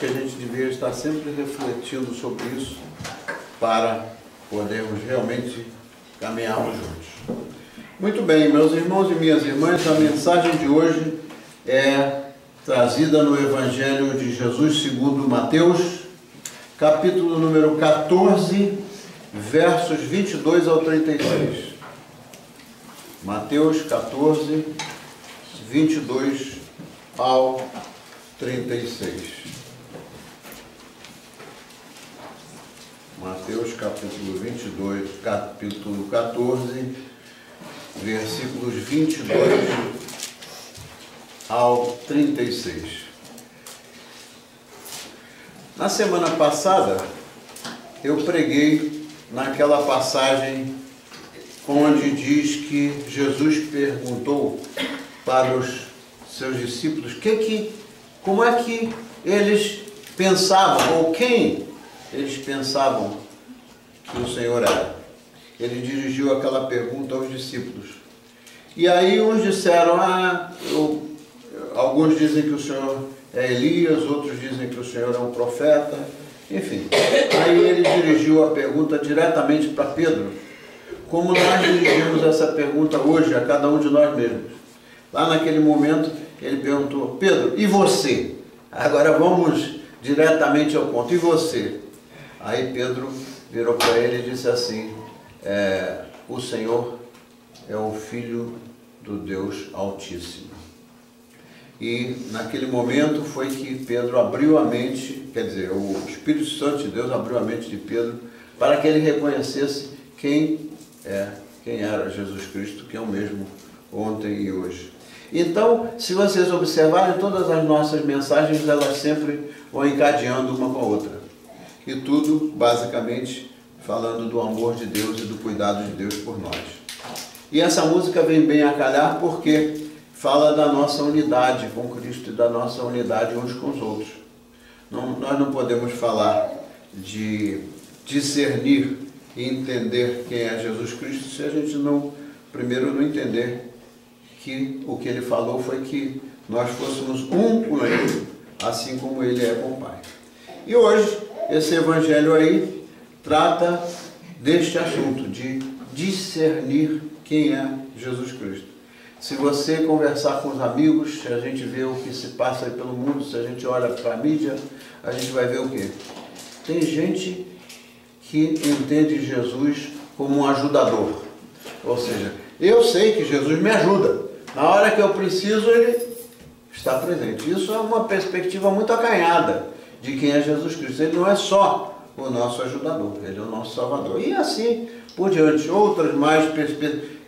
que a gente devia estar sempre refletindo sobre isso para podermos realmente caminharmos juntos. Muito bem, meus irmãos e minhas irmãs, a mensagem de hoje é trazida no Evangelho de Jesus segundo Mateus, capítulo número 14, versos 22 ao 36. Mateus 14, 22 ao 36. Mateus capítulo 22, capítulo 14, versículos 22 ao 36. Na semana passada, eu preguei naquela passagem onde diz que Jesus perguntou para os seus discípulos como é que eles pensavam, ou quem eles pensavam que o Senhor era. Ele dirigiu aquela pergunta aos discípulos. E aí uns disseram, alguns dizem que o Senhor é Elias, outros dizem que o Senhor é um profeta, enfim. Aí ele dirigiu a pergunta diretamente para Pedro, como nós dirigimos essa pergunta hoje a cada um de nós mesmos. Lá naquele momento ele perguntou, Pedro, e você? Agora vamos diretamente ao ponto, e você? Aí Pedro virou para ele e disse assim, o Senhor é o Filho do Deus Altíssimo. E naquele momento foi que Pedro abriu a mente, quer dizer, o Espírito Santo de Deus abriu a mente de Pedro para que ele reconhecesse quem era Jesus Cristo, que é o mesmo ontem e hoje. Então, se vocês observarem, todas as nossas mensagens, elas sempre vão encadeando uma com a outra. E tudo, basicamente, falando do amor de Deus e do cuidado de Deus por nós. E essa música vem bem a calhar porque fala da nossa unidade com Cristo e da nossa unidade uns com os outros. Nós não podemos falar de discernir e entender quem é Jesus Cristo se a gente primeiro não entender que o que ele falou foi que nós fôssemos um com ele, assim como ele é com o Pai. E hoje, esse evangelho aí trata deste assunto, de discernir quem é Jesus Cristo. Se você conversar com os amigos, se a gente vê o que se passa aí pelo mundo, se a gente olha para a mídia, a gente vai ver o quê? Tem gente que entende Jesus como um ajudador. Ou seja, eu sei que Jesus me ajuda. Na hora que eu preciso, ele está presente. Isso é uma perspectiva muito acanhada de quem é Jesus Cristo. Ele não é só o nosso ajudador, ele é o nosso Salvador. E assim por diante, outras mais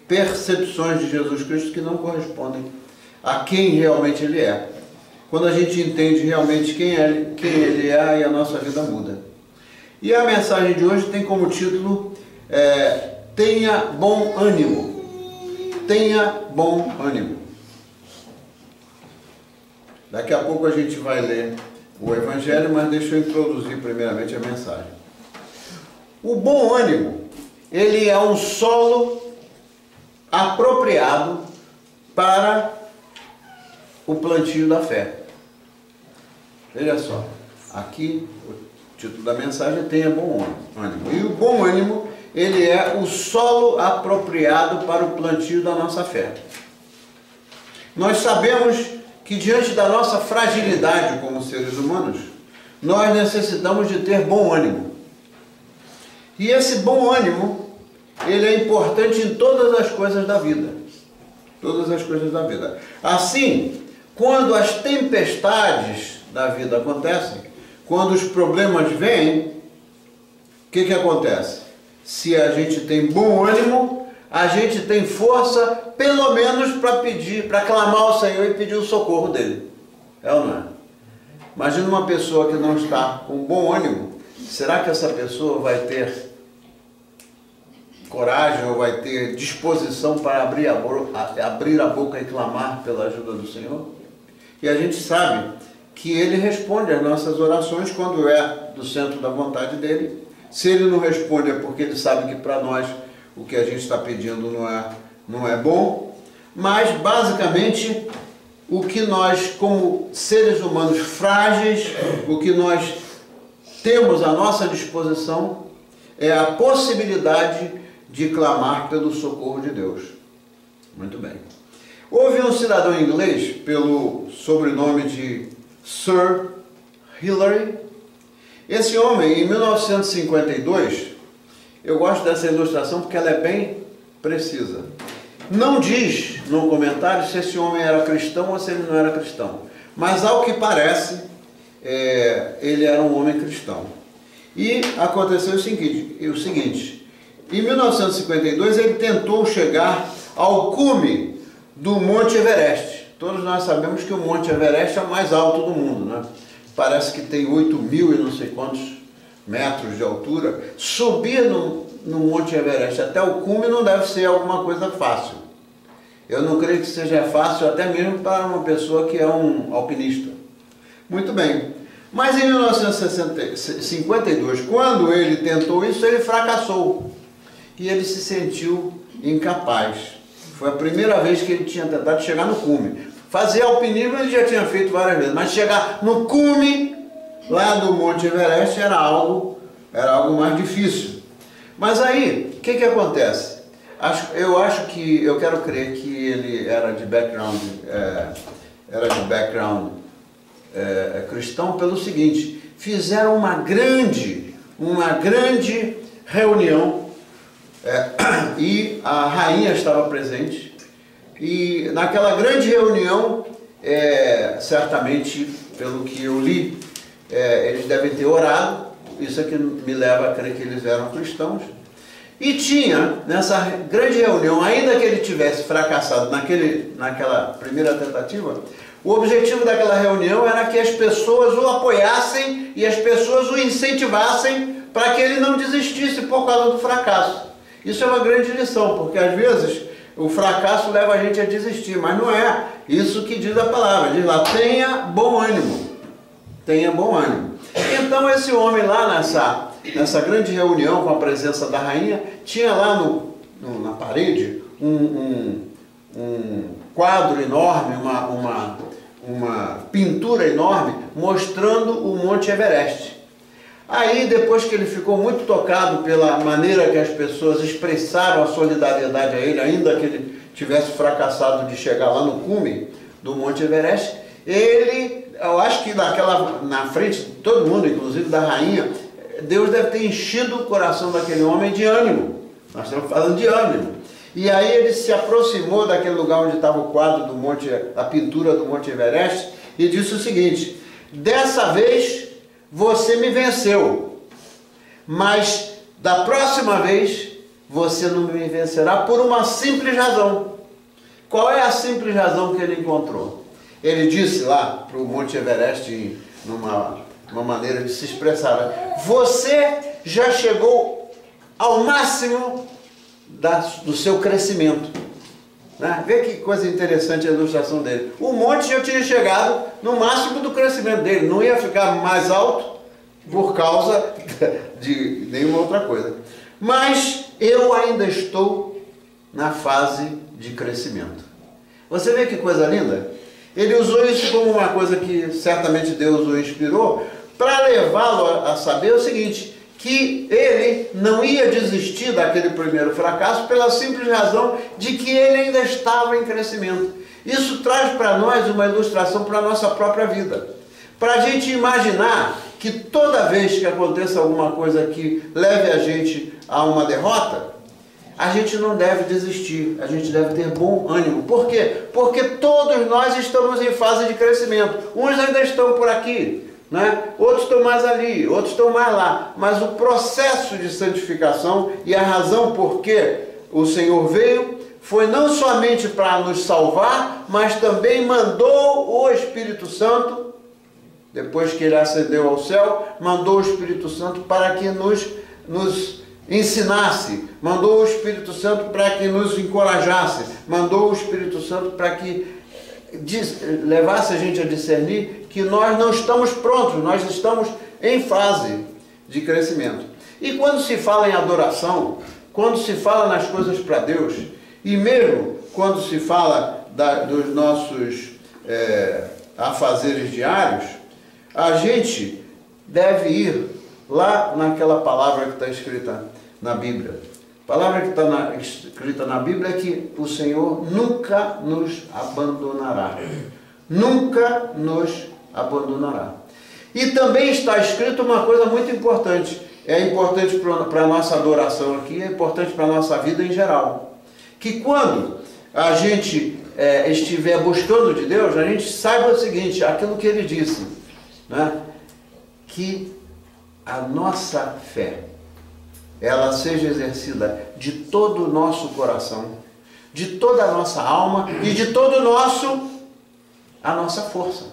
percepções de Jesus Cristo que não correspondem a quem realmente ele é. Quando a gente entende realmente quem ele é, aí a nossa vida muda. E a mensagem de hoje tem como título Tenha bom ânimo. Tenha bom ânimo. Daqui a pouco a gente vai ler o Evangelho, mas deixa eu introduzir primeiramente a mensagem. O bom ânimo, ele é um solo apropriado para o plantio da fé. Veja só, aqui o título da mensagem é Tenha bom ânimo. E o bom ânimo, ele é o solo apropriado para o plantio da nossa fé. Nós sabemos que diante da nossa fragilidade como seres humanos, nós necessitamos de ter bom ânimo. E esse bom ânimo, ele é importante em todas as coisas da vida. Todas as coisas da vida. Assim, quando as tempestades da vida acontecem, quando os problemas vêm, o que acontece? Se a gente tem bom ânimo, a gente tem força, pelo menos para clamar ao Senhor e pedir o socorro dele. É ou não é? Imagina uma pessoa que não está com bom ânimo, será que essa pessoa vai ter coragem ou vai ter disposição para abrir a boca e clamar pela ajuda do Senhor? E a gente sabe que ele responde às nossas orações quando é do centro da vontade dele. Se ele não responde é porque ele sabe que para nós o que a gente está pedindo não é bom. Mas basicamente o que nós, como seres humanos frágeis, o que nós temos à nossa disposição é a possibilidade de clamar pelo socorro de Deus. Muito bem. Houve um cidadão inglês, pelo sobrenome de Sir Hilary. Esse homem, em 1952, eu gosto dessa ilustração porque ela é bem precisa. Não diz no comentário se esse homem era cristão ou se ele não era cristão. Mas, ao que parece, ele era um homem cristão. E aconteceu o seguinte, em 1952 ele tentou chegar ao cume do Monte Everest. Todos nós sabemos que o Monte Everest é o mais alto do mundo, né? Parece que tem 8.000 e não sei quantos metros de altura. Subir no Monte Everest até o cume não deve ser alguma coisa fácil. Eu não creio que seja fácil até mesmo para uma pessoa que é um alpinista. Muito bem. Mas em 1952, quando ele tentou isso, ele fracassou. E ele se sentiu incapaz. Foi a primeira vez que ele tinha tentado chegar no cume. Fazer alpinismo ele já tinha feito várias vezes, mas chegar no cume lá do Monte Everest era algo mais difícil. Mas aí, o que acontece? Eu quero crer que ele era de background cristão pelo seguinte: fizeram uma grande reunião e a rainha estava presente. E naquela grande reunião, certamente, pelo que eu li, eles devem ter orado. Isso é que me leva a crer que eles eram cristãos. E tinha, nessa grande reunião, ainda que ele tivesse fracassado naquela primeira tentativa, o objetivo daquela reunião era que as pessoas o apoiassem e as pessoas o incentivassem para que ele não desistisse por causa do fracasso. Isso é uma grande lição, porque às vezes o fracasso leva a gente a desistir, mas não é isso que diz a palavra. Diz lá, tenha bom ânimo. Tenha bom ânimo. Então esse homem lá nessa grande reunião com a presença da rainha, tinha lá na parede um quadro enorme, uma pintura enorme, mostrando o Monte Everest. Aí, depois que ele ficou muito tocado pela maneira que as pessoas expressaram a solidariedade a ele, ainda que ele tivesse fracassado de chegar lá no cume do Monte Everest, eu acho que na frente de todo mundo, inclusive da rainha, Deus deve ter enchido o coração daquele homem de ânimo. Nós estamos falando de ânimo. E aí ele se aproximou daquele lugar onde estava o quadro do monte, a pintura do Monte Everest, e disse o seguinte: dessa vez você me venceu, mas da próxima vez você não me vencerá por uma simples razão. Qual é a simples razão que ele encontrou? Ele disse lá para o Monte Everest, numa maneira de se expressar: você já chegou ao máximo do seu crescimento. Né? Vê que coisa interessante a ilustração dele. O monte já tinha chegado no máximo do crescimento dele, não ia ficar mais alto por causa de nenhuma outra coisa. Mas eu ainda estou na fase de crescimento. Você vê que coisa linda? Ele usou isso como uma coisa que certamente Deus o inspirou para levá-lo a saber o seguinte: que ele não ia desistir daquele primeiro fracasso pela simples razão de que ele ainda estava em crescimento. Isso traz para nós uma ilustração para a nossa própria vida. Para a gente imaginar que toda vez que aconteça alguma coisa que leve a gente a uma derrota, a gente não deve desistir, a gente deve ter bom ânimo. Por quê? Porque todos nós estamos em fase de crescimento. Uns ainda estão por aqui, né? Outros estão mais ali, outros estão mais lá. Mas o processo de santificação e a razão por que o Senhor veio foi não somente para nos salvar, mas também mandou o Espírito Santo, depois que ele ascendeu ao céu, mandou o Espírito Santo para que nos ensinasse, mandou o Espírito Santo para que nos encorajasse, mandou o Espírito Santo para que levasse a gente a discernir que nós não estamos prontos, nós estamos em fase de crescimento. E quando se fala em adoração, quando se fala nas coisas para Deus, e mesmo quando se fala dos nossos afazeres diários, a gente deve ir lá naquela palavra que está escrita na Bíblia. A palavra que está escrita na Bíblia é que o Senhor nunca nos abandonará. Nunca nos abandonará. E também está escrito uma coisa muito importante. É importante para a nossa adoração aqui, é importante para a nossa vida em geral. Que quando a gente estiver buscando de Deus, a gente saiba o seguinte, aquilo que Ele disse, né? Que a nossa fé, ela seja exercida de todo o nosso coração, de toda a nossa alma e de todo a nossa força.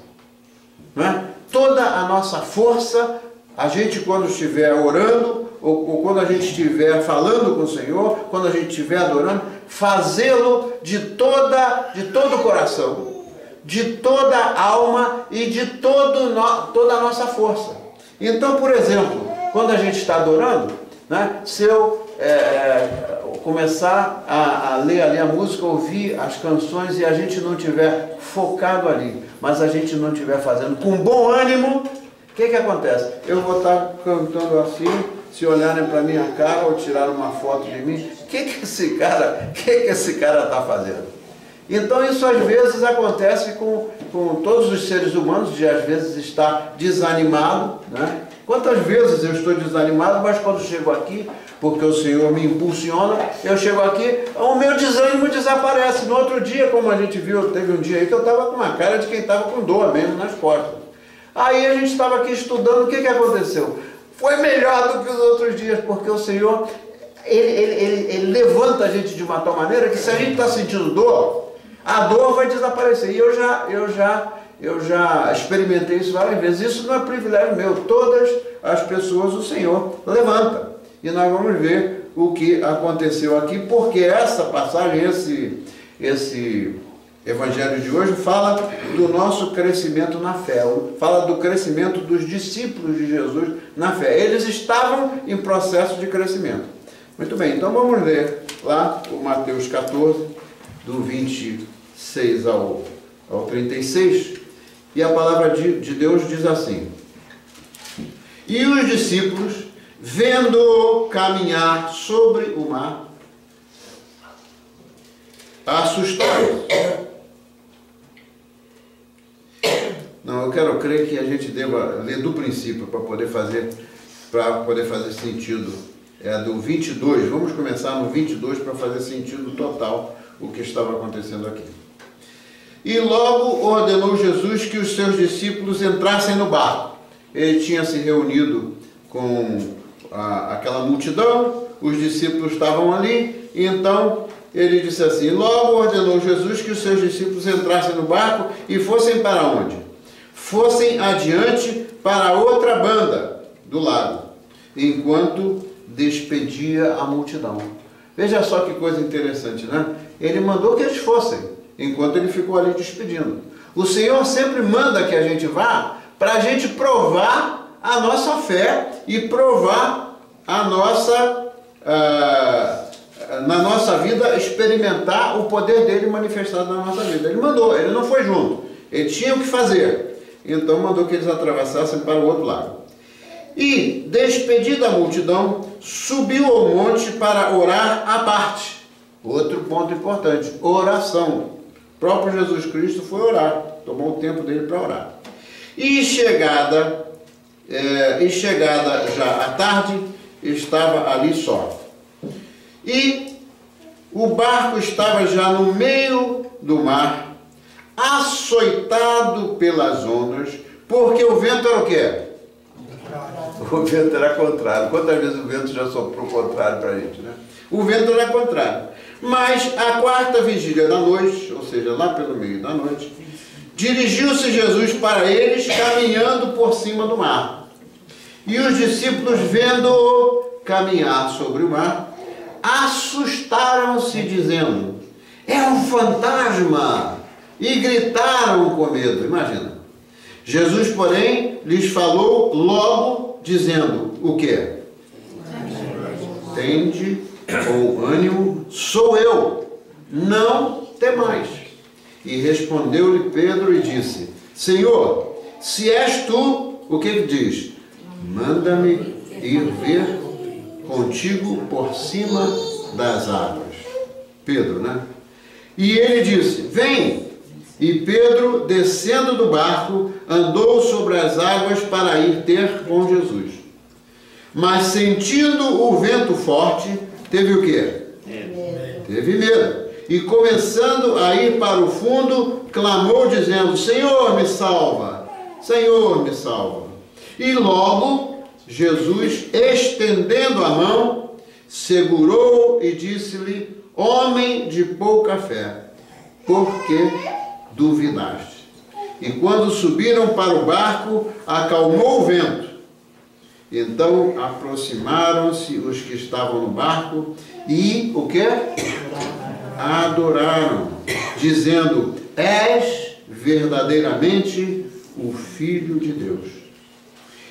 Não é? Toda a nossa força, a gente quando estiver orando, ou quando a gente estiver falando com o Senhor, quando a gente estiver adorando, fazê-lo de todo o coração, de toda a alma e de toda a nossa força. Então, por exemplo, quando a gente está adorando, né, se eu começar a ler ali a música, ouvir as canções e a gente não estiver focado ali, mas a gente não estiver fazendo com bom ânimo, o que acontece? Eu vou estar cantando assim, se olharem para minha cara ou tirar uma foto de mim, o que esse cara está fazendo? Então isso às vezes acontece com todos os seres humanos, de às vezes estar desanimado, né? Quantas vezes eu estou desanimado, mas quando chego aqui, porque o Senhor me impulsiona, eu chego aqui, o meu desânimo desaparece. No outro dia, como a gente viu, teve um dia aí que eu estava com uma cara de quem estava com dor mesmo nas costas. Aí a gente estava aqui estudando, o que aconteceu? Foi melhor do que os outros dias, porque o Senhor, ele levanta a gente de uma tal maneira que se a gente está sentindo dor, a dor vai desaparecer. E eu já experimentei isso várias vezes. Isso não é privilégio meu. Todas as pessoas o Senhor levanta. E nós vamos ver o que aconteceu aqui, porque essa passagem, esse evangelho de hoje fala do nosso crescimento na fé, fala do crescimento dos discípulos de Jesus na fé. Eles estavam em processo de crescimento. Muito bem, então vamos ler lá o Mateus 14, do 26 ao 36, e a palavra de Deus diz assim: E os discípulos, vendo-o caminhar sobre o mar, assustaram-se. Não, eu quero crer que a gente deva ler do princípio para poder fazer sentido. É do 22, vamos começar no 22 para fazer sentido total o que estava acontecendo aqui. E logo ordenou Jesus que os seus discípulos entrassem no barco. Ele tinha se reunido com aquela multidão, os discípulos estavam ali, e então ele disse assim: logo ordenou Jesus que os seus discípulos entrassem no barco e fossem para onde? Fossem adiante para a outra banda do lago, enquanto despedia a multidão. Veja só que coisa interessante, né? Ele mandou que eles fossem, enquanto ele ficou ali despedindo. O Senhor sempre manda que a gente vá para a gente provar a nossa fé e provar a nossa, na nossa vida, experimentar o poder dele manifestado na nossa vida. Ele mandou, ele não foi junto, ele tinha o que fazer, então mandou que eles atravessassem para o outro lado. E, despedida a multidão, subiu ao monte para orar à parte. Outro ponto importante, oração. O próprio Jesus Cristo foi orar, tomou o tempo dele para orar. E chegada já à tarde, estava ali só. E o barco estava já no meio do mar, açoitado pelas ondas, porque o vento era o quê? O vento era contrário. Quantas vezes o vento já soprou o contrário para a gente, né? O vento era contrário. Mas a quarta vigília da noite, ou seja, lá pelo meio da noite, dirigiu-se Jesus para eles, caminhando por cima do mar. E os discípulos, vendo-o caminhar sobre o mar, assustaram-se, dizendo: é um fantasma! E gritaram com medo. Imagina. Jesus, porém, lhes falou logo, dizendo: o quê? Tende bom ânimo, sou eu, não temais. E respondeu-lhe Pedro e disse: Senhor, se és tu, o que ele diz? Manda-me ir ver contigo por cima das águas. Pedro, né? E ele disse: vem. E Pedro, descendo do barco, andou sobre as águas para ir ter com Jesus. Mas sentindo o vento forte, teve o quê? Teve medo. E começando a ir para o fundo, clamou dizendo: Senhor, me salva! Senhor, me salva! E logo Jesus, estendendo a mão, segurou e disse-lhe: Homem de pouca fé, por que duvidaste? E quando subiram para o barco, acalmou o vento. Então aproximaram-se os que estavam no barco e o quê? Adoraram, dizendo: És verdadeiramente o Filho de Deus.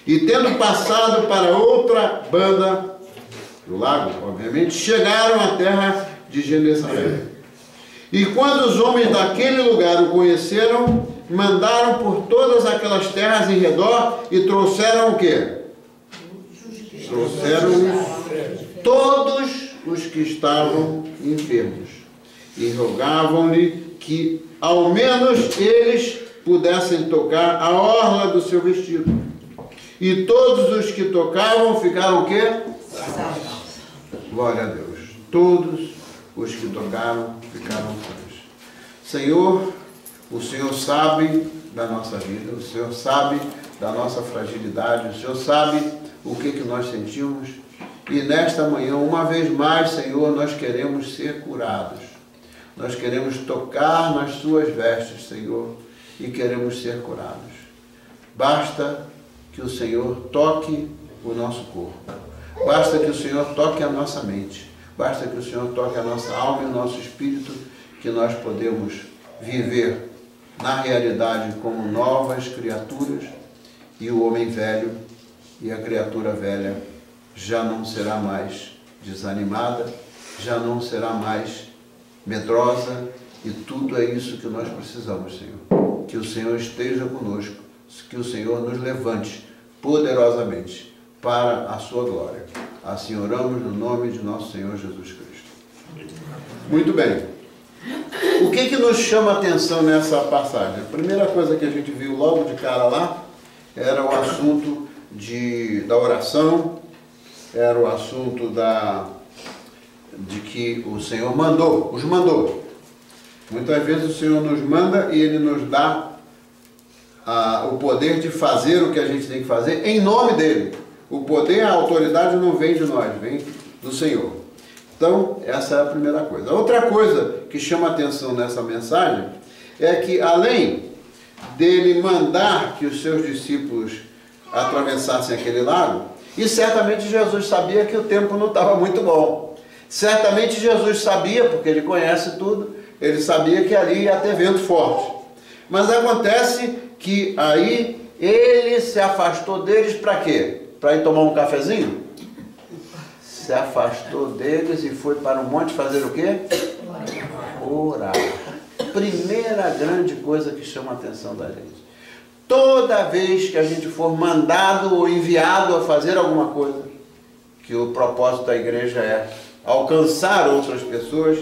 E tendo passado para outra banda do lago, obviamente, chegaram à terra de Genezaré. E quando os homens daquele lugar o conheceram, mandaram por todas aquelas terras em redor e trouxeram o quê? Trouxeram todos os que estavam enfermos e rogavam-lhe que ao menos eles pudessem tocar a orla do seu vestido. E todos os que tocavam ficaram o quê? Glória a Deus. Todos os que tocaram ficaram sãos. Senhor, o Senhor sabe da nossa vida, o Senhor sabe da nossa fragilidade, o Senhor sabe o que nós sentimos. E nesta manhã, uma vez mais, Senhor, nós queremos ser curados. Nós queremos tocar nas suas vestes, Senhor, e queremos ser curados. Basta que o Senhor toque o nosso corpo. Basta que o Senhor toque a nossa mente. Basta que o Senhor toque a nossa alma e o nosso espírito, que nós podemos viver na realidade como novas criaturas, e o homem velho e a criatura velha já não será mais desanimada, já não será mais medrosa, e tudo é isso que nós precisamos, Senhor. Que o Senhor esteja conosco, que o Senhor nos levante poderosamente para a sua glória. Assim oramos no nome de nosso Senhor Jesus Cristo. Muito bem. O que nos chama a atenção nessa passagem? A primeira coisa que a gente viu logo de cara lá era o assunto da oração, era o assunto de que o Senhor os mandou. Muitas vezes o Senhor nos manda e Ele nos dá o poder de fazer o que a gente tem que fazer em nome dEle. O poder, a autoridade não vem de nós, vem do Senhor. Então, essa é a primeira coisa. A outra coisa que chama a atenção nessa mensagem é que, além dele mandar que os seus discípulos atravessassem aquele lago, e certamente Jesus sabia que o tempo não estava muito bom. Certamente Jesus sabia, porque ele conhece tudo, ele sabia que ali ia ter vento forte. Mas acontece que aí ele se afastou deles para quê? Para ir tomar um cafezinho? Se afastou deles e foi para o monte fazer o quê? Orar. Primeira grande coisa que chama a atenção da gente. Toda vez que a gente for mandado ou enviado a fazer alguma coisa, que o propósito da igreja é alcançar outras pessoas,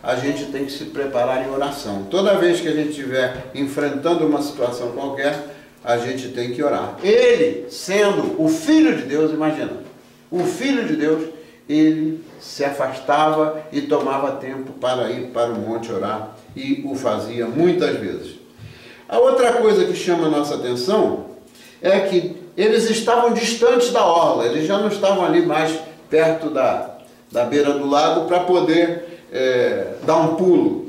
a gente tem que se preparar em oração. Toda vez que a gente estiver enfrentando uma situação qualquer, a gente tem que orar. Ele, sendo o Filho de Deus, imagina, o Filho de Deus, ele se afastava e tomava tempo para ir para o monte orar, e o fazia muitas vezes. A outra coisa que chama a nossa atenção é que eles estavam distantes da orla, eles já não estavam ali mais perto da beira do lago para poder dar um pulo.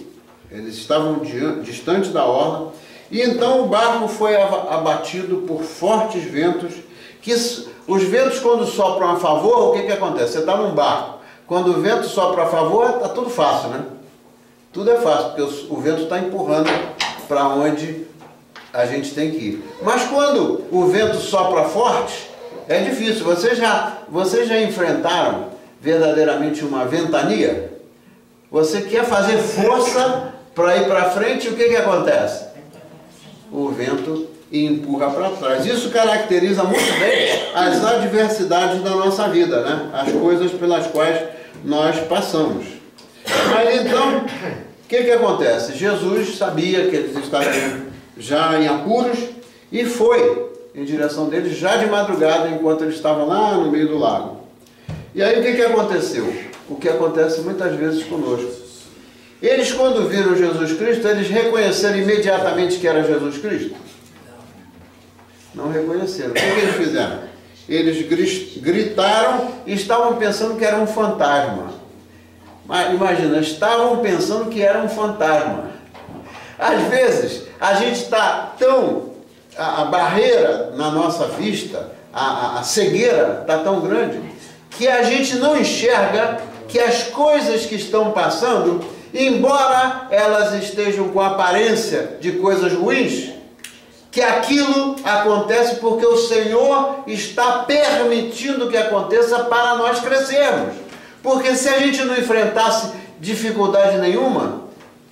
Eles estavam distantes da orla, e então o barco foi abatido por fortes ventos, que os ventos quando sopram a favor, o que acontece? Você está num barco, quando o vento sopra a favor, está tudo fácil, né? Tudo é fácil, porque o vento está empurrando para onde a gente tem que ir. Mas quando o vento sopra forte, é difícil. Vocês já enfrentaram verdadeiramente uma ventania? Você quer fazer força para ir para frente, o que acontece? O vento empurra para trás. Isso caracteriza muito bem as adversidades da nossa vida, né? As coisas pelas quais nós passamos. Mas então, o que acontece? Jesus sabia que eles estariam já em apuros e foi em direção deles já de madrugada, enquanto eles estavam lá no meio do lago. E aí o que aconteceu? O que acontece muitas vezes conosco. Eles, quando viram Jesus Cristo, eles reconheceram imediatamente que era Jesus Cristo? Não reconheceram. O que eles fizeram? Eles gritaram e estavam pensando que era um fantasma. Mas imagina, estavam pensando que era um fantasma. Às vezes, a gente está tão... A barreira na nossa vista, a cegueira está tão grande, que a gente não enxerga que as coisas que estão passando, embora elas estejam com aparência de coisas ruins, que aquilo acontece porque o Senhor está permitindo que aconteça para nós crescermos. Porque se a gente não enfrentasse dificuldade nenhuma,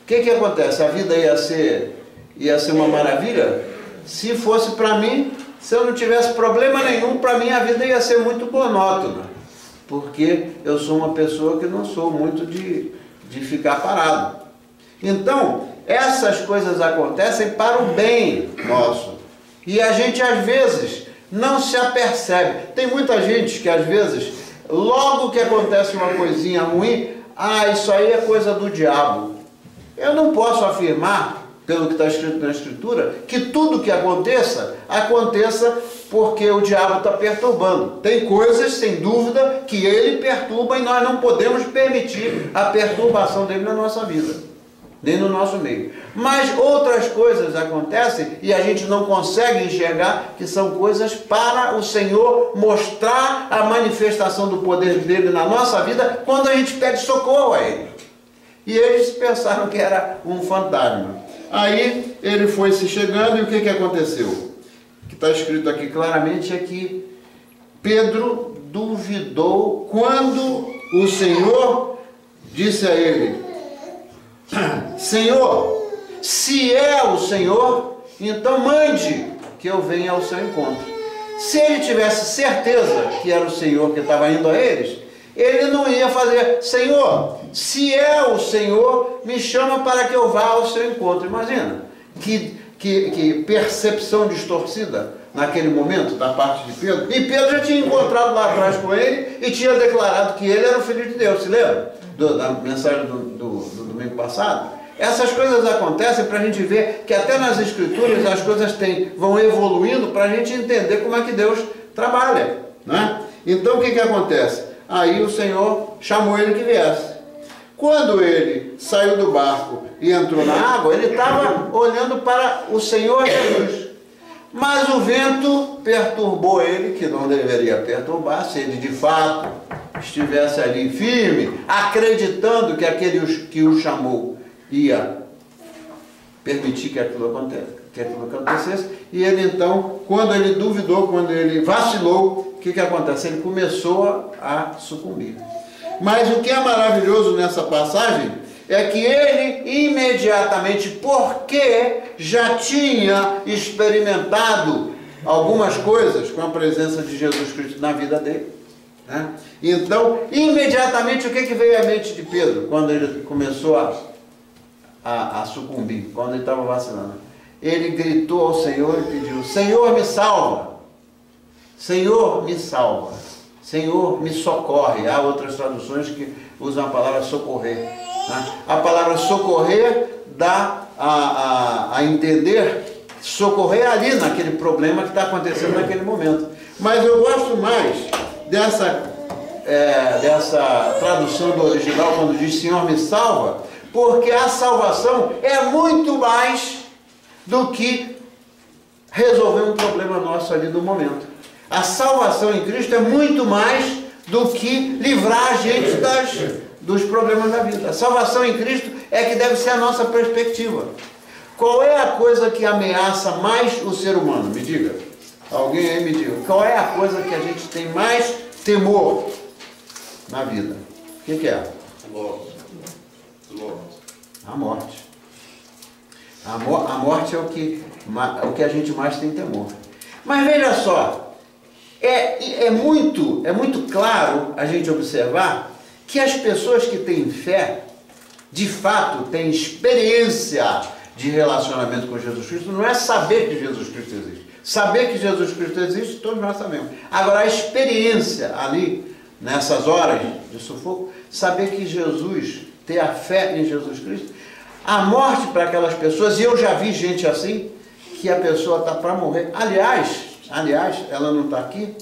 o que acontece? A vida ia ser uma maravilha? Se fosse para mim, se eu não tivesse problema nenhum, para mim a vida ia ser muito monótona. Porque eu sou uma pessoa que não sou muito de ficar parado. Então, essas coisas acontecem para o bem nosso. E a gente, às vezes, não se apercebe. Tem muita gente que, às vezes, logo que acontece uma coisinha ruim, isso aí é coisa do diabo. Eu não posso afirmar, pelo que está escrito na Escritura, que tudo que aconteça porque o diabo está perturbando. Tem coisas, sem dúvida, que ele perturba e nós não podemos permitir a perturbação dele na nossa vida, nem no nosso meio. Mas outras coisas acontecem e a gente não consegue enxergar que são coisas para o Senhor mostrar a manifestação do poder dele na nossa vida quando a gente pede socorro a ele. E eles pensaram que era um fantasma. Aí ele foi se chegando e o que aconteceu? O que está escrito aqui claramente é que Pedro duvidou quando o Senhor disse a ele: Senhor, se é o Senhor, então mande que eu venha ao seu encontro. Se ele tivesse certeza que era o Senhor que estava indo a eles, ele não ia fazer: Senhor, se é o Senhor, me chama para que eu vá ao seu encontro. Imagina, que percepção distorcida naquele momento da parte de Pedro. E Pedro já tinha encontrado lá atrás com ele e tinha declarado que ele era o Filho de Deus. Se lembra da mensagem do domingo passado? Essas coisas acontecem para a gente ver que até nas Escrituras as coisas vão evoluindo para a gente entender como é que Deus trabalha, né? Então o que acontece? Aí o Senhor chamou ele que viesse. Quando ele saiu do barco e entrou na água, ele estava olhando para o Senhor Jesus. Mas o vento perturbou ele, que não deveria perturbar, se ele de fato estivesse ali firme, acreditando que aquele que o chamou ia permitir que aquilo acontecesse. E ele então, quando ele duvidou, quando ele vacilou, o que acontece? Ele começou a sucumbir. Mas o que é maravilhoso nessa passagem é que ele imediatamente, porque já tinha experimentado algumas coisas com a presença de Jesus Cristo na vida dele, né? Então, imediatamente, o que veio à mente de Pedro quando ele começou a sucumbir, quando ele estava vacilando? Ele gritou ao Senhor e pediu: Senhor, me salva! Senhor, me salva! Senhor, me socorre! Há outras traduções que usam a palavra socorrer, né? A palavra socorrer dá a entender socorrer ali naquele problema que está acontecendo naquele momento. Mas eu gosto mais dessa tradução do original, quando diz Senhor, me salva, porque a salvação é muito mais do que resolver um problema nosso ali do momento. A salvação em Cristo é muito mais do que livrar a gente dos problemas da vida. A salvação em Cristo é que deve ser a nossa perspectiva. Qual é a coisa que ameaça mais o ser humano? Me diga. Alguém aí me diga. Qual é a coisa que a gente tem mais temor na vida? O que é? A morte. A morte. A morte é o que a gente mais tem temor. Mas veja só, é muito claro a gente observar que as pessoas que têm fé, de fato, têm experiência de relacionamento com Jesus Cristo. Não é saber que Jesus Cristo existe. Saber que Jesus Cristo existe, todos nós sabemos. Agora, a experiência ali, nessas horas de sufoco, saber que Jesus, ter a fé em Jesus Cristo, a morte para aquelas pessoas, e eu já vi gente assim, que a pessoa está para morrer. Aliás, ela não está aqui,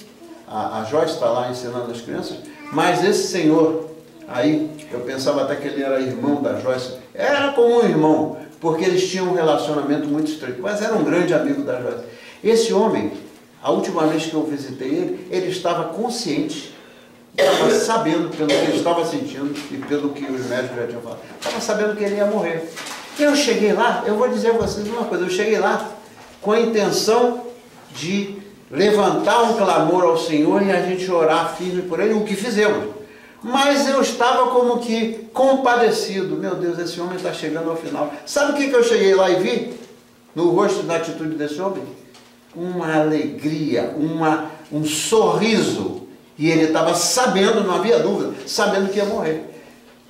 a Joyce está lá ensinando as crianças, mas esse senhor aí, eu pensava até que ele era irmão da Joyce, era como um irmão, porque eles tinham um relacionamento muito estreito, mas era um grande amigo da Joyce. Esse homem, a última vez que eu visitei ele estava consciente, estava sabendo pelo que ele estava sentindo e pelo que os médicos já tinham falado, estava sabendo que ele ia morrer. Eu cheguei lá, eu vou dizer a vocês uma coisa, eu cheguei lá com a intenção de levantar um clamor ao Senhor e a gente orar firme por ele, o que fizemos. Mas eu estava como que compadecido. Meu Deus, esse homem está chegando ao final. Sabe o que eu cheguei lá e vi? No rosto, na atitude desse homem? Uma alegria, um sorriso. E ele estava sabendo, não havia dúvida, sabendo que ia morrer.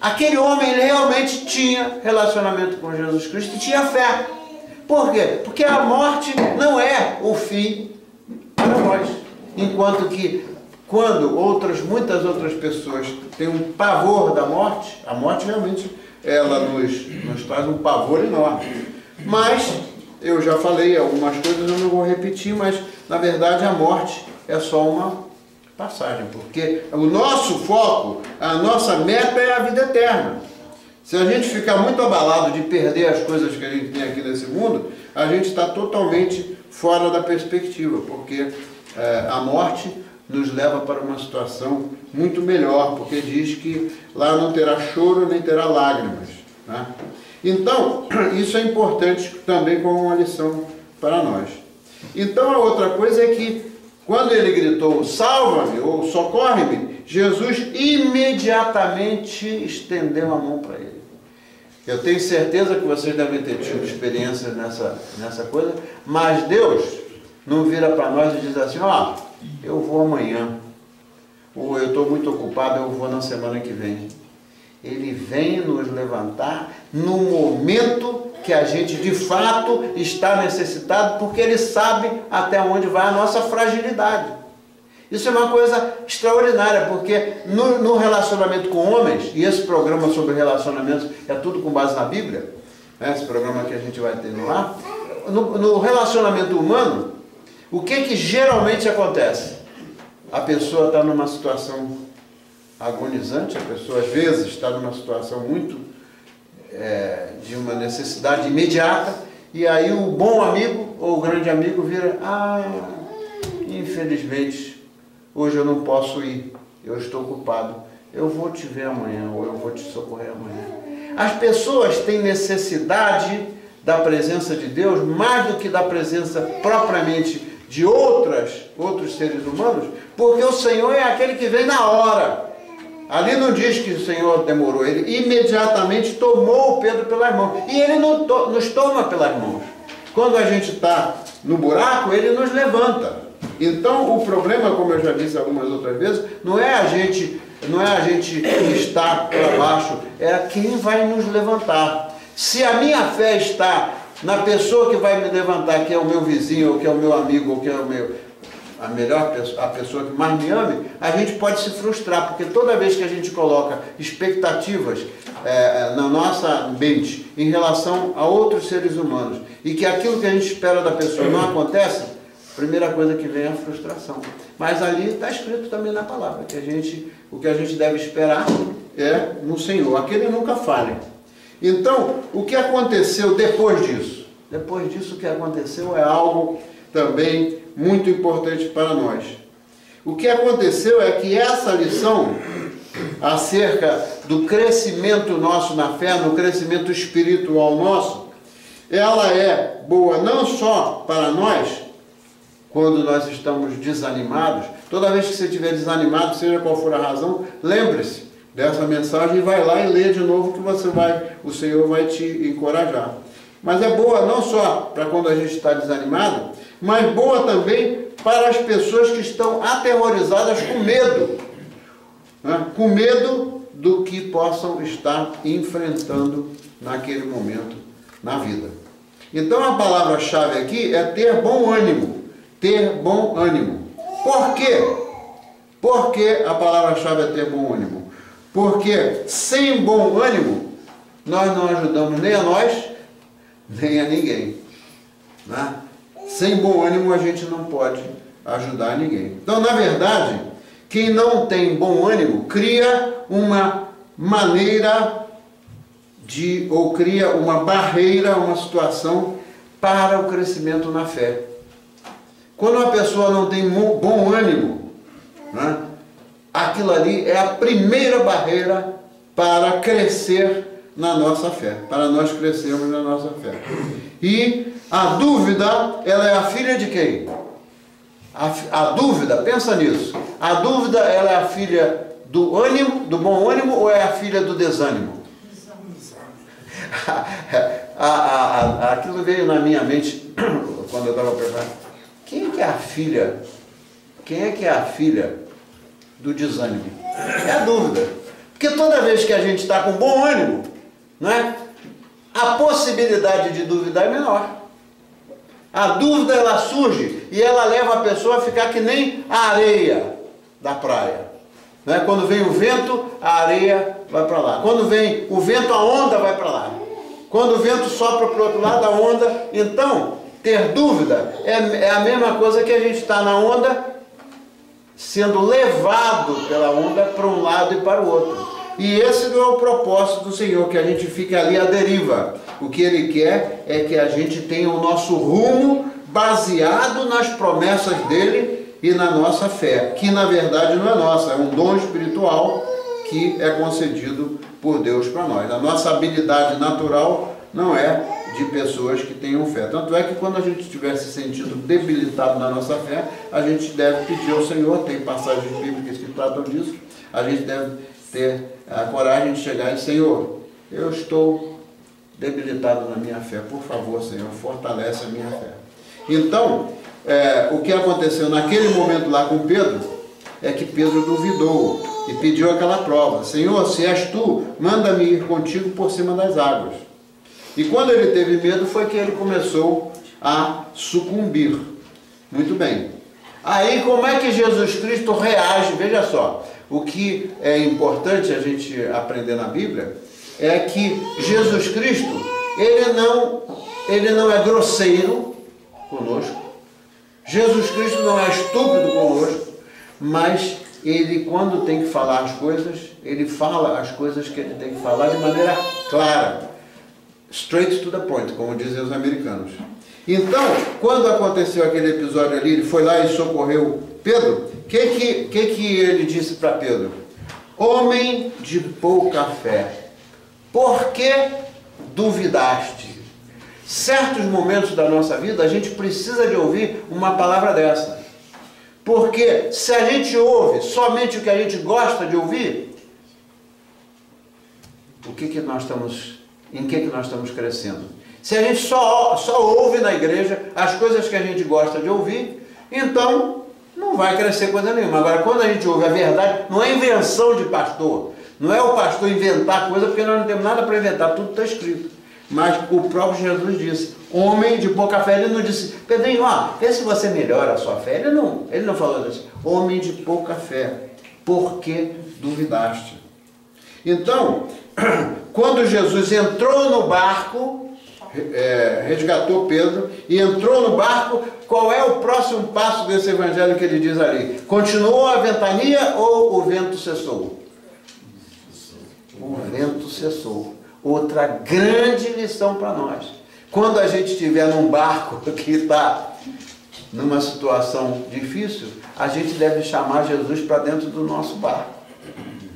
Aquele homem, ele realmente tinha relacionamento com Jesus Cristo e tinha fé. Por quê? Porque a morte não é o fim para nós. Enquanto que, quando muitas outras pessoas têm um pavor da morte, a morte realmente, ela nos traz um pavor enorme. Mas, eu já falei algumas coisas, eu não vou repetir, mas, na verdade, a morte é só uma passagem, porque o nosso foco, a nossa meta é a vida eterna. Se a gente ficar muito abalado de perder as coisas que a gente tem aqui nesse mundo, a gente está totalmente fora da perspectiva, porque a morte nos leva para uma situação muito melhor, porque diz que lá não terá choro nem terá lágrimas, né? Então, isso é importante também como uma lição para nós. Então, a outra coisa é que quando ele gritou, salva-me ou socorre-me, Jesus imediatamente estendeu a mão para ele. Eu tenho certeza que vocês devem ter tido experiências nessa coisa, mas Deus não vira para nós e diz assim, ó, eu vou amanhã, ou eu estou muito ocupado, eu vou na semana que vem. Ele vem nos levantar no momento que a gente de fato está necessitado, porque Ele sabe até onde vai a nossa fragilidade. Isso é uma coisa extraordinária, porque no relacionamento com homens, e esse programa sobre relacionamentos é tudo com base na Bíblia, né, esse programa que a gente vai ter no ar, no relacionamento humano, o que geralmente acontece? A pessoa está numa situação agonizante, a pessoa às vezes está numa situação muito de uma necessidade imediata, e aí o bom amigo ou o grande amigo vira, infelizmente, hoje eu não posso ir, eu estou ocupado, eu vou te ver amanhã, ou eu vou te socorrer amanhã. As pessoas têm necessidade da presença de Deus, mais do que da presença propriamente de outros seres humanos, porque o Senhor é aquele que vem na hora. Ali não diz que o Senhor demorou, Ele imediatamente tomou o Pedro pelas mãos. E Ele nos toma pelas mãos. Quando a gente está no buraco, Ele nos levanta. Então, o problema, como eu já disse algumas outras vezes, não é a gente que está para baixo, é quem vai nos levantar. Se a minha fé está na pessoa que vai me levantar, que é o meu vizinho, ou que é o meu amigo, ou que é a pessoa que mais me ame, a gente pode se frustrar, porque toda vez que a gente coloca expectativas na nossa mente em relação a outros seres humanos, e que aquilo que a gente espera da pessoa não acontece, a primeira coisa que vem é a frustração. Mas ali está escrito também na palavra, que o que a gente deve esperar é no Senhor, aquele nunca falha. Então, o que aconteceu depois disso? Depois disso, o que aconteceu é algo também muito importante para nós. O que aconteceu é que essa lição acerca do crescimento nosso na fé, no crescimento espiritual nosso, ela é boa não só para nós, quando nós estamos desanimados. Toda vez que você estiver desanimado, seja qual for a razão, lembre-se dessa mensagem e vai lá e lê de novo que o Senhor vai te encorajar. Mas é boa não só para quando a gente está desanimado, mas boa também para as pessoas que estão aterrorizadas com medo, né? Com medo do que possam estar enfrentando naquele momento na vida. Então a palavra-chave aqui é ter bom ânimo. Ter bom ânimo. Por quê? Por que a palavra-chave é ter bom ânimo? Porque sem bom ânimo, nós não ajudamos nem a nós, nem a ninguém. Né? Sem bom ânimo, a gente não pode ajudar ninguém. Então, na verdade, quem não tem bom ânimo, cria uma maneira ou cria uma barreira, uma situação para o crescimento na fé. Quando uma pessoa não tem bom ânimo, né, aquilo ali é a primeira barreira para crescer na nossa fé, para nós crescermos na nossa fé. E a dúvida, ela é a filha de quem? A dúvida, pensa nisso, a dúvida, ela é a filha do ânimo, do bom ânimo, ou é a filha do desânimo? Aquilo veio na minha mente quando eu estava preparando. Quem é a filha? Quem é que é a filha do desânimo? É a dúvida. Porque toda vez que a gente está com bom ânimo, né, a possibilidade de duvidar é menor. A dúvida, ela surge e ela leva a pessoa a ficar que nem a areia da praia. Né? Quando vem o vento, a areia vai para lá. Quando vem o vento, a onda vai para lá. Quando o vento sopra para o outro lado, a onda... Então, ter dúvida é a mesma coisa que a gente está na onda, sendo levado pela onda para um lado e para o outro. E esse não é o propósito do Senhor, que a gente fique ali à deriva. O que Ele quer é que a gente tenha o nosso rumo baseado nas promessas dEle e na nossa fé, que na verdade não é nossa, é um dom espiritual que é concedido por Deus para nós. A nossa habilidade natural não é de pessoas que tenham fé. Tanto é que quando a gente estiver se sentindo debilitado na nossa fé, a gente deve pedir ao Senhor, tem passagens bíblicas que tratam disso, a gente deve ter a coragem de chegar e dizer: Senhor, eu estou debilitado na minha fé, por favor, Senhor, fortalece a minha fé. Então, o que aconteceu naquele momento lá com Pedro, é que Pedro duvidou e pediu aquela prova: Senhor, se és tu, manda-me ir contigo por cima das águas. E quando ele teve medo, foi que ele começou a sucumbir. Muito bem. Aí, como é que Jesus Cristo reage? Veja só, o que é importante a gente aprender na Bíblia é que Jesus Cristo, ele não é grosseiro conosco, Jesus Cristo não é estúpido conosco, mas ele, quando tem que falar as coisas, ele fala as coisas que ele tem que falar de maneira clara, straight to the point, como dizem os americanos. Então, quando aconteceu aquele episódio ali, ele foi lá e socorreu Pedro. O que ele disse para Pedro? Homem de pouca fé, por que duvidaste? Certos momentos da nossa vida, a gente precisa de ouvir uma palavra dessa. Porque se a gente ouve somente o que a gente gosta de ouvir, em que nós estamos crescendo? Se a gente só ouve na igreja as coisas que a gente gosta de ouvir, então não vai crescer coisa nenhuma. Agora, quando a gente ouve a verdade, não é invenção de pastor, não é o pastor inventar coisa, porque nós não temos nada para inventar, tudo está escrito. Mas o próprio Jesus disse, homem de pouca fé. Ele não disse, Pedrinho, vê se você melhora a sua fé. Ele não falou isso. Homem de pouca fé, por que duvidaste? Então, quando Jesus entrou no barco, resgatou Pedro e entrou no barco, qual é o próximo passo desse evangelho que ele diz ali? Continuou a ventania ou o vento cessou? O vento cessou. Outra grande lição para nós. Quando a gente estiver num barco que está numa situação difícil, a gente deve chamar Jesus para dentro do nosso barco.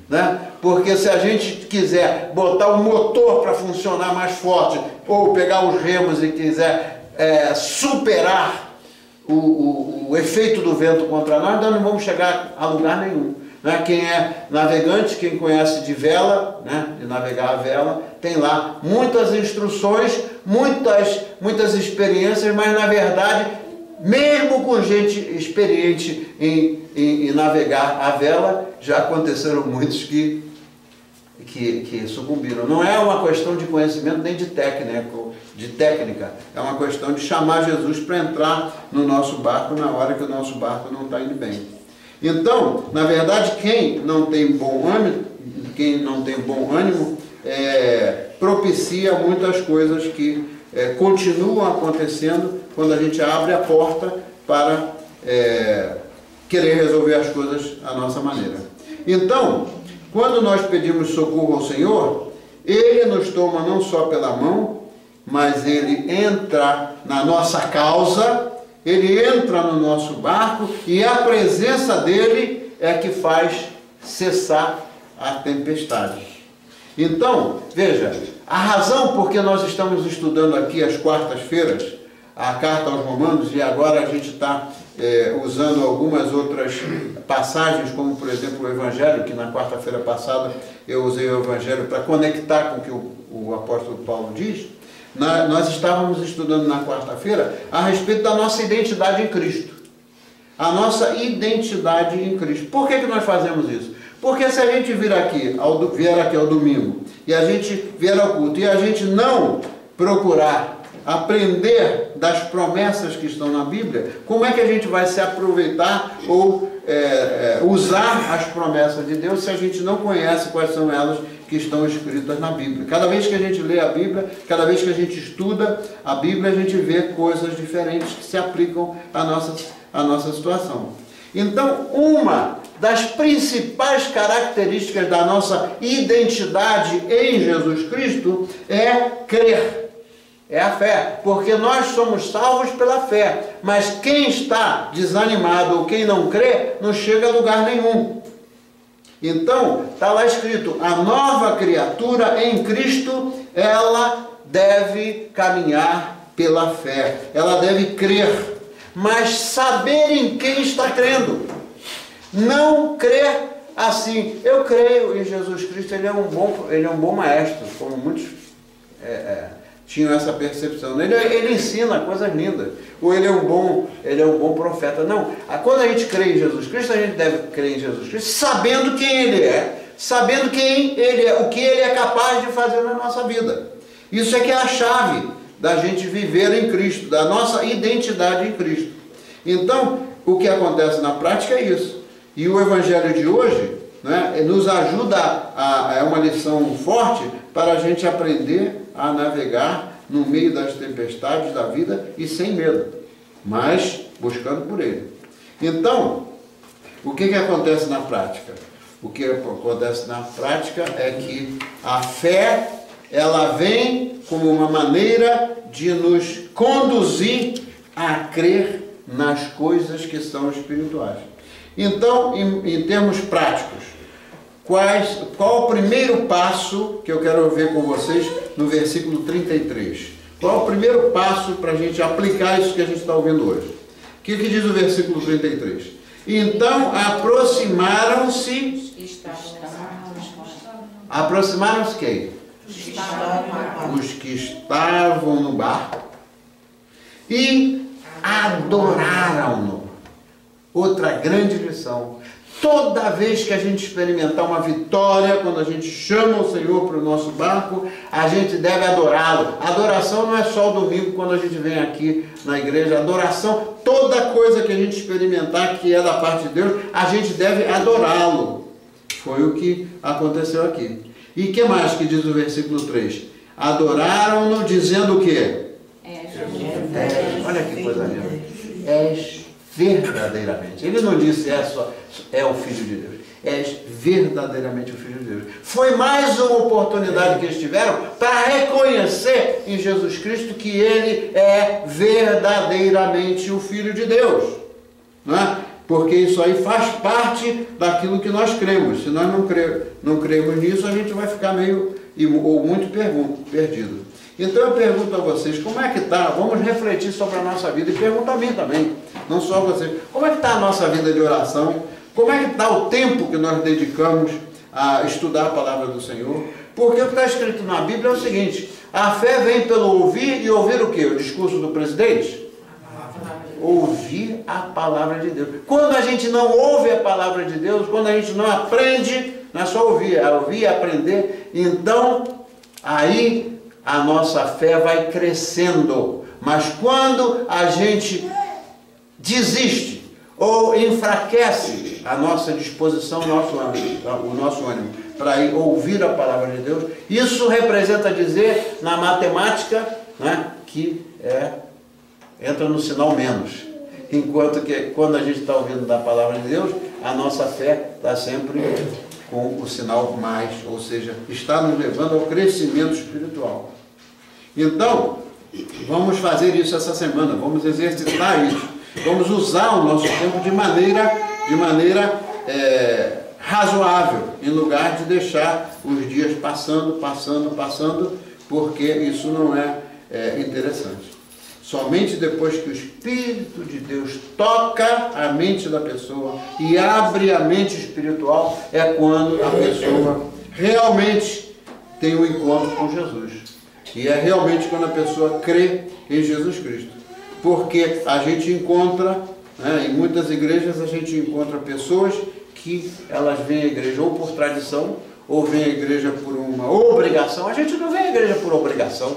Né? Porque se a gente quiser botar o motor para funcionar mais forte, ou pegar os remos e quiser superar o efeito do vento contra nós, nós não vamos chegar a lugar nenhum. né? Quem é navegante, quem conhece de vela, né? De navegar a vela, tem lá muitas instruções, muitas experiências, mas na verdade, mesmo com gente experiente em navegar a vela, já aconteceram muitos que sucumbiram. Não é uma questão de conhecimento nem de técnica, é uma questão de chamar Jesus para entrar no nosso barco na hora que o nosso barco não está indo bem. Então, na verdade, quem não tem bom ânimo, propicia muitas coisas que continuam acontecendo quando a gente abre a porta para querer resolver as coisas à nossa maneira. Então, quando nós pedimos socorro ao Senhor, Ele nos toma não só pela mão, mas Ele entra na nossa causa, Ele entra no nosso barco, e a presença dEle é que faz cessar a tempestade. Então, veja, a razão por que nós estamos estudando aqui às quartas-feiras a carta aos Romanos, e agora a gente está usando algumas outras passagens, como por exemplo o Evangelho, que na quarta-feira passada eu usei o Evangelho para conectar com o que o apóstolo Paulo diz. Nós estávamos estudando na quarta-feira a respeito da nossa identidade em Cristo. A nossa identidade em Cristo. Por que nós fazemos isso? Porque se a gente vier aqui ao domingo, e a gente vier ao culto, e a gente não procurar aprender das promessas que estão na Bíblia, como é que a gente vai se aproveitar ou usar as promessas de Deus se a gente não conhece quais são elas que estão escritas na Bíblia? Cada vez que a gente lê a Bíblia, cada vez que a gente estuda a Bíblia, a gente vê coisas diferentes que se aplicam à nossa situação. Então, uma das principais características da nossa identidade em Jesus Cristo é crer. É a fé, porque nós somos salvos pela fé, mas quem está desanimado ou quem não crê, não chega a lugar nenhum. Então, está lá escrito, a nova criatura em Cristo, ela deve caminhar pela fé, ela deve crer, mas saber em quem está crendo. Não crer assim, eu creio em Jesus Cristo, ele é um bom maestro, como muitos tinham essa percepção. Ele ensina coisas lindas, ou ele é um bom profeta. Não, quando a gente crê em Jesus Cristo, a gente deve crer em Jesus Cristo sabendo quem Ele é, sabendo quem Ele é, o que Ele é capaz de fazer na nossa vida. Isso é que é a chave da gente viver em Cristo, da nossa identidade em Cristo. Então, o que acontece na prática é isso. E o Evangelho de hoje, né, nos ajuda é uma lição forte para a gente aprender a navegar no meio das tempestades da vida e sem medo, mas buscando por Ele. Então, o que acontece na prática? O que acontece na prática é que a fé, ela vem como uma maneira de nos conduzir a crer nas coisas que são espirituais. Então, em termos práticos, qual o primeiro passo que eu quero ver com vocês no versículo 33? Qual o primeiro passo para a gente aplicar isso que a gente está ouvindo hoje? O que diz o versículo 33? Então aproximaram-se... Aproximaram-se quem? Os que estavam no barco e adoraram-no. Outra grande lição. Toda vez que a gente experimentar uma vitória, quando a gente chama o Senhor para o nosso barco, a gente deve adorá-lo. Adoração não é só o domingo quando a gente vem aqui na igreja. Adoração, toda coisa que a gente experimentar que é da parte de Deus, a gente deve adorá-lo. Foi o que aconteceu aqui. E o que mais que diz o versículo 3? Adoraram-no dizendo o quê? Olha que coisa linda. És verdadeiramente. Ele não disse é o Filho de Deus. És verdadeiramente o Filho de Deus. Foi mais uma oportunidade que eles tiveram para reconhecer em Jesus Cristo que Ele é verdadeiramente o Filho de Deus. Não é? Porque isso aí faz parte daquilo que nós cremos. Se nós não cremos nisso, a gente vai ficar ou muito perdido. Então eu pergunto a vocês, como é que está? Vamos refletir sobre a nossa vida e pergunto a mim também, não só a vocês. Como é que está a nossa vida de oração? Como é que está o tempo que nós dedicamos a estudar a palavra do Senhor? Porque o que está escrito na Bíblia é o seguinte: a fé vem pelo ouvir, e ouvir o quê? O discurso do presidente? Ouvir a palavra de Deus. Quando a gente não ouve a palavra de Deus, quando a gente não aprende, não é só ouvir, é ouvir e aprender, então aí a nossa fé vai crescendo. Mas quando a gente desiste ou enfraquece a nossa disposição, o nosso ânimo para ir ouvir a palavra de Deus, isso representa dizer na matemática, né, que entra no sinal menos. Enquanto que quando a gente está ouvindo da palavra de Deus, a nossa fé está sempre com o sinal mais, ou seja, está nos levando ao crescimento espiritual. Então, vamos fazer isso essa semana, vamos exercitar isso, vamos usar o nosso tempo de maneira razoável, em lugar de deixar os dias passando, porque isso não é interessante. Somente depois que o Espírito de Deus toca a mente da pessoa e abre a mente espiritual, é quando a pessoa realmente tem um encontro com Jesus. E é realmente quando a pessoa crê em Jesus Cristo. Porque a gente encontra, em muitas igrejas, a gente encontra pessoas que elas vêm à igreja ou por tradição, ou vêm à igreja por uma obrigação. A gente não vem à igreja por obrigação.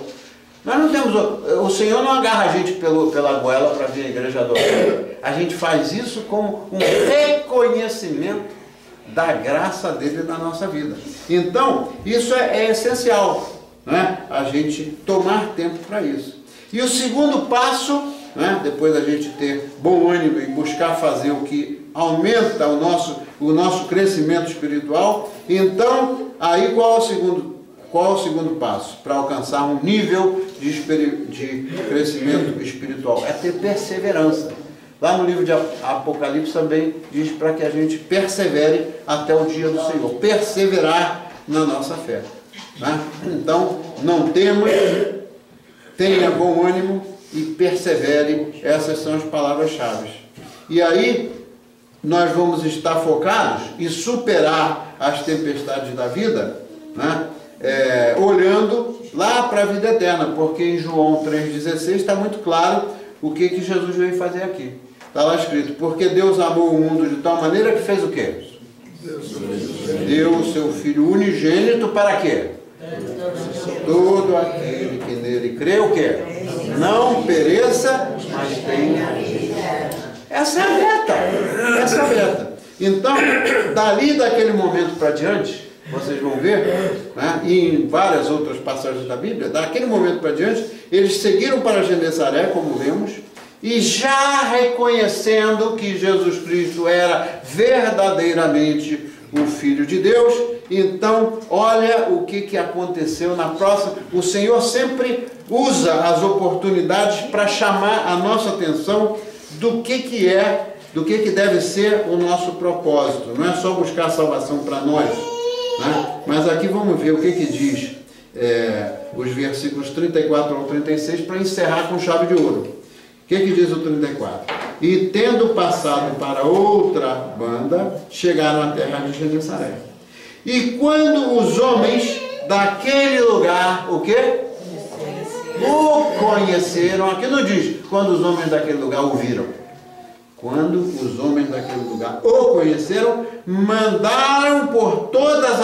Nós não temos, o Senhor não agarra a gente pela goela para vir à igreja adorar. A gente faz isso como um reconhecimento da graça dele na nossa vida. Então, isso é essencial, né? A gente tomar tempo para isso. E o segundo passo, né, depois da gente ter bom ânimo e buscar fazer o que aumenta o nosso crescimento espiritual, então, aí qual é o segundo passo para alcançar um nível de crescimento espiritual? É ter perseverança. Lá no livro de Apocalipse também diz para que a gente persevere até o dia do Senhor. Perseverar na nossa fé, né? Então, não tema, tenha bom ânimo e persevere. Essas são as palavras-chave. E aí, nós vamos estar focados em superar as tempestades da vida, né? Olhando lá para a vida eterna, porque em João 3,16 está muito claro o que Jesus veio fazer aqui. Está lá escrito: porque Deus amou o mundo de tal maneira que fez o quê? Deu o seu Filho unigênito para quê? Todo aquele que nele crê, o quê? Não pereça, mas tenha vida. Essa é a meta. Essa é a meta. Então, daquele momento para diante, vocês vão ver, né, e em várias outras passagens da Bíblia, daquele momento para diante, eles seguiram para Genesaré, como lemos, e já reconhecendo que Jesus Cristo era verdadeiramente o Filho de Deus. Então, olha o que aconteceu na próxima. O Senhor sempre usa as oportunidades para chamar a nossa atenção do que deve ser o nosso propósito. Não é só buscar a salvação para nós, né? Mas aqui vamos ver o que diz os versículos 34 ao 36 para encerrar com chave de ouro. O que diz o 34? E tendo passado para outra banda, chegaram à terra de Genesaré. E quando os homens daquele lugar, o quê? O conheceram. Aqui não diz quando os homens daquele lugar o viram. Quando os homens daquele lugar o conheceram, mandaram por todas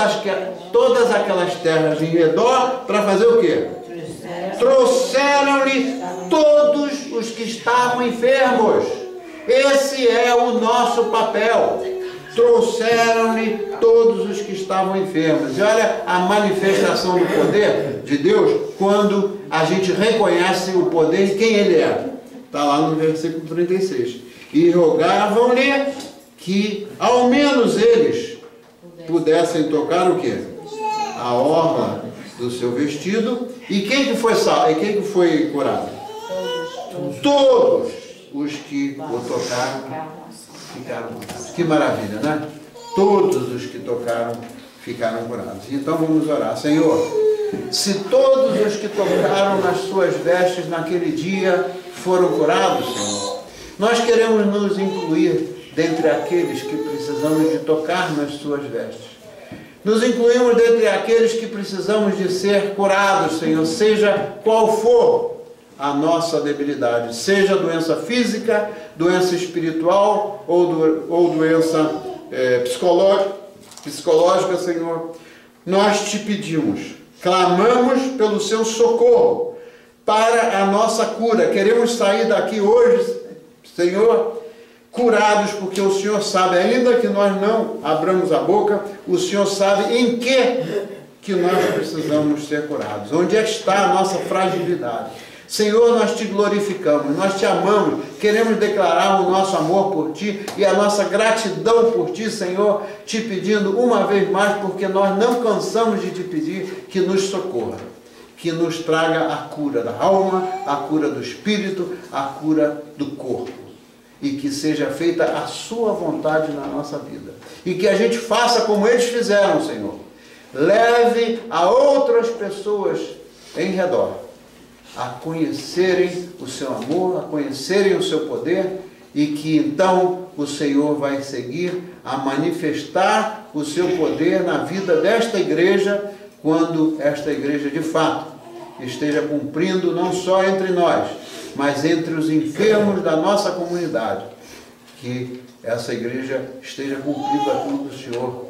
aquelas terras em redor para fazer o quê? Trouxeram-lhe todos os que estavam enfermos. Esse é o nosso papel. Trouxeram-lhe todos os que estavam enfermos. E olha a manifestação do poder de Deus quando a gente reconhece o poder de quem Ele é. Está lá no versículo 36. E rogavam-lhe que ao menos eles pudessem tocar o quê? A orla do seu vestido. E quem que foi salvo? E quem que foi curado? Todos os que o tocaram ficaram curados. Que maravilha, né? Todos os que tocaram ficaram curados. Então vamos orar. Senhor, se todos os que tocaram nas suas vestes naquele dia foram curados, Senhor, nós queremos nos incluir dentre aqueles que precisamos de tocar nas suas vestes. Nos incluímos dentre aqueles que precisamos de ser curados, Senhor, seja qual for a nossa debilidade, seja doença física, doença espiritual ou doença psicológica, Senhor. Nós te pedimos, clamamos pelo seu socorro para a nossa cura. Queremos sair daqui hoje, Senhor, curados, porque o Senhor sabe, ainda que nós não abramos a boca, o Senhor sabe em que nós precisamos ser curados. Onde é que está a nossa fragilidade? Senhor, nós te glorificamos, nós te amamos, queremos declarar o nosso amor por ti e a nossa gratidão por ti, Senhor, te pedindo uma vez mais, porque nós não cansamos de te pedir que nos socorra, que nos traga a cura da alma, a cura do espírito, a cura do corpo, e que seja feita a sua vontade na nossa vida, e que a gente faça como eles fizeram, Senhor, leve a outras pessoas em redor a conhecerem o seu amor, a conhecerem o seu poder, e que então o Senhor vai seguir a manifestar o seu poder na vida desta igreja, quando esta igreja de fato esteja cumprindo não só entre nós, mas entre os enfermos da nossa comunidade, que essa igreja esteja cumprindo aquilo que o Senhor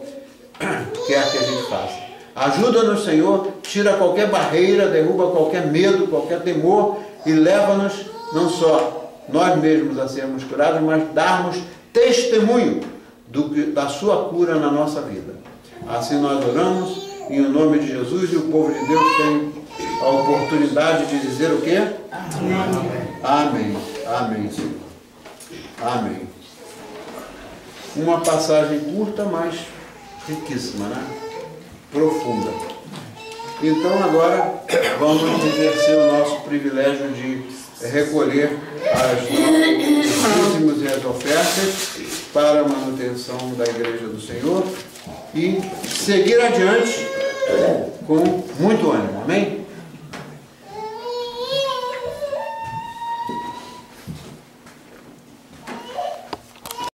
quer que a gente faça. Ajuda-nos, Senhor, tira qualquer barreira, derruba qualquer medo, qualquer temor e leva-nos não só nós mesmos a sermos curados, mas darmos testemunho da sua cura na nossa vida. Assim nós oramos, em nome de Jesus, e o povo de Deus tem a oportunidade de dizer o quê? Amém. Amém. Amém, Senhor. Amém. Uma passagem curta, mas riquíssima, né? Profunda. Então agora vamos exercer o nosso privilégio de recolher os dízimos e as ofertas para a manutenção da Igreja do Senhor e seguir adiante com muito ânimo. Amém?